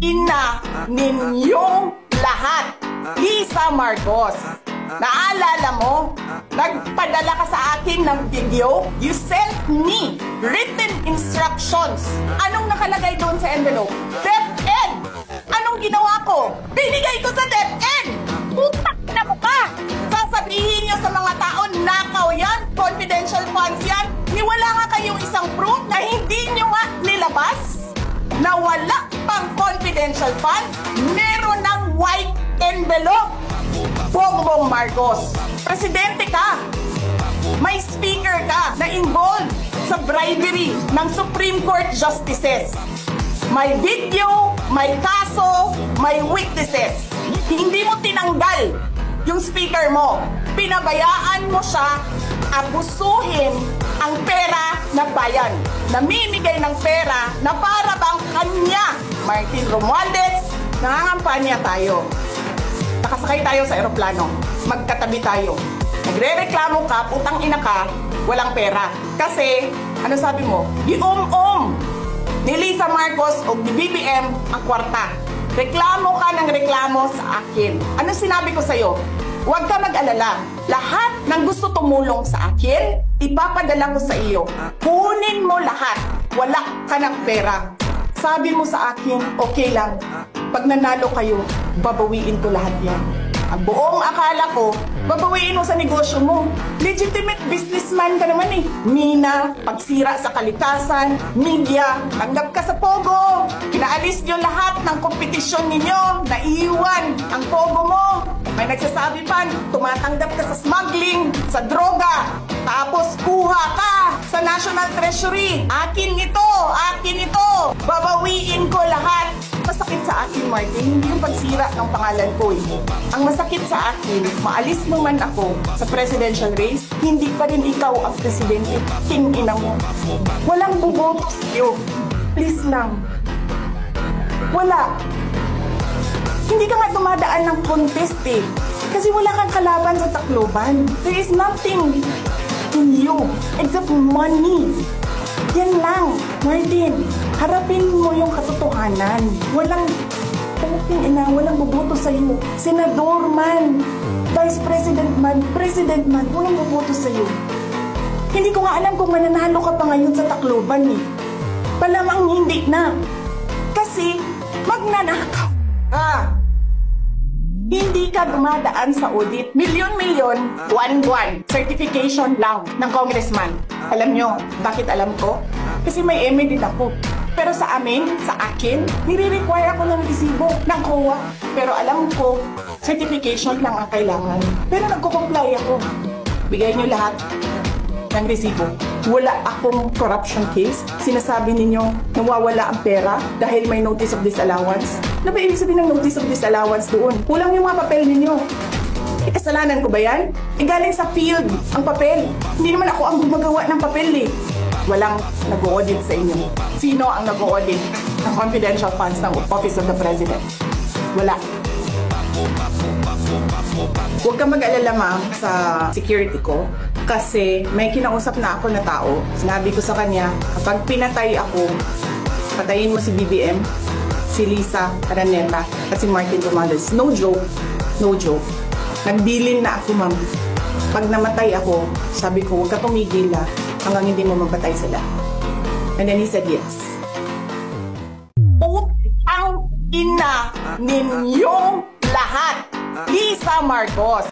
ina ninyong lahat. Lisa Marcos, naalala mo? Nagpadala ka sa akin ng video. You sent me written instructions. Anong nakalagay doon sa envelope? DepEd. Anong ginawa ko? Binigay ko sa DepEd. Putak na mo ka! Sasabihin nyo sa mga tao, nakaw yan, confidential funds yan. Wala nga kayong isang proof na hindi nyo nga nilabas na wala pang confidential funds, meron ng white envelope. Bongbong Marcos, presidente ka, may speaker ka na involved sa bribery ng Supreme Court justices. May video, may kaso, may witnesses. Hindi mo tinanggal yung speaker mo. Pinabayaan mo siya abusuhin ang pera ng bayan. Namimigay ng pera na para bang kanya. Martin Romualdez, nangangampanya tayo. Nakasakay tayo sa eroplano. Magkatabi tayo. Nagre-reklamo ka, putang ina ka, walang pera. Kasi, ano sabi mo? Gium-um ni Lisa Marcos o ni BBM ang kwarta. Reklamo ka ng reklamo sa akin. Ano sinabi ko sa'yo? Huwag ka mag-alala. Lahat ng gusto tumulong sa akin, ipapadala ko sa iyo. Kunin mo lahat. Wala ka ng pera. Sabi mo sa akin, okay lang. Pag nanalo kayo, babawiin ko lahat yan. Ang buong akala ko, babawiin mo sa negosyo mo. Legitimate businessman ka naman eh. Mina, pagsira sa kalikasan, media, tanggap ka sa Pogo. Pinaalis nyo lahat ng kompetisyon ninyo, naiiwan ang Pogo mo. May nagsasabi pa, tumatanggap ka sa smuggling, sa droga. Tapos kuha ka sa National Treasury. Akin ito, babawiin ko lahat. Masakit sa akin, Martin, hindi yung pagsira ng pangalan ko eh. Ang masakit sa akin, maalis mo man ako sa presidential race, hindi pa rin ikaw ang presidente. King ina mo. Walang buboto sa'yo. Please lang. Wala. Hindi ka nga dumadaan ng contest eh. Kasi wala kang kalaban sa Tacloban. There is nothing in you except money. Yan lang, Martin. Harapin mo yung katotohanan. Walang walang boboto sa'yo. Senador man, Vice President man, President man, walang boboto sa'yo. Hindi ko nga alam kung mananalo ka pa ngayon sa Tacloban eh. Palamang hindi na. Kasi magnanakaw ka. Hindi ka dumadaan sa audit. Milyon-milyon, buwan-buwan. Certification lang ng congressman. Alam nyo, bakit alam ko? Kasi may MA din ako. Pero sa amin, sa akin, nire-require ako ng resibo ng COA. Pero alam ko, certification lang ang kailangan. Pero nagko-comply ako. Bigay nyo lahat ng resibo. Wala akong corruption case. Sinasabi ninyo, nawawala ang pera dahil may notice of disallowance. Ano ba ibig sabihin ng notice of disallowance doon? Kulang yung mga papel ninyo. Kasalanan ko ba yan? Galing sa field ang papel. Hindi naman ako ang gumagawa ng papel eh. Walang nag-audit sa inyo. Sino ang nag-audit ng confidential funds ng Office of the President? Wala. Huwag kang mag-alala, ma'am, sa security ko. Kasi may kinausap na ako na tao. Sinabi ko sa kanya, kapag pinatay ako, patayin mo si BBM, si Lisa Araneta, at si Martin Romualdez. No joke. No joke. Nagbilin na ako, ma'am. Pag namatay ako, sabi ko, huwag ka tumigil hanggang hindi mo mapatay sila. And then he said yes. Putang ina ninyong lahat. Lisa Marcos.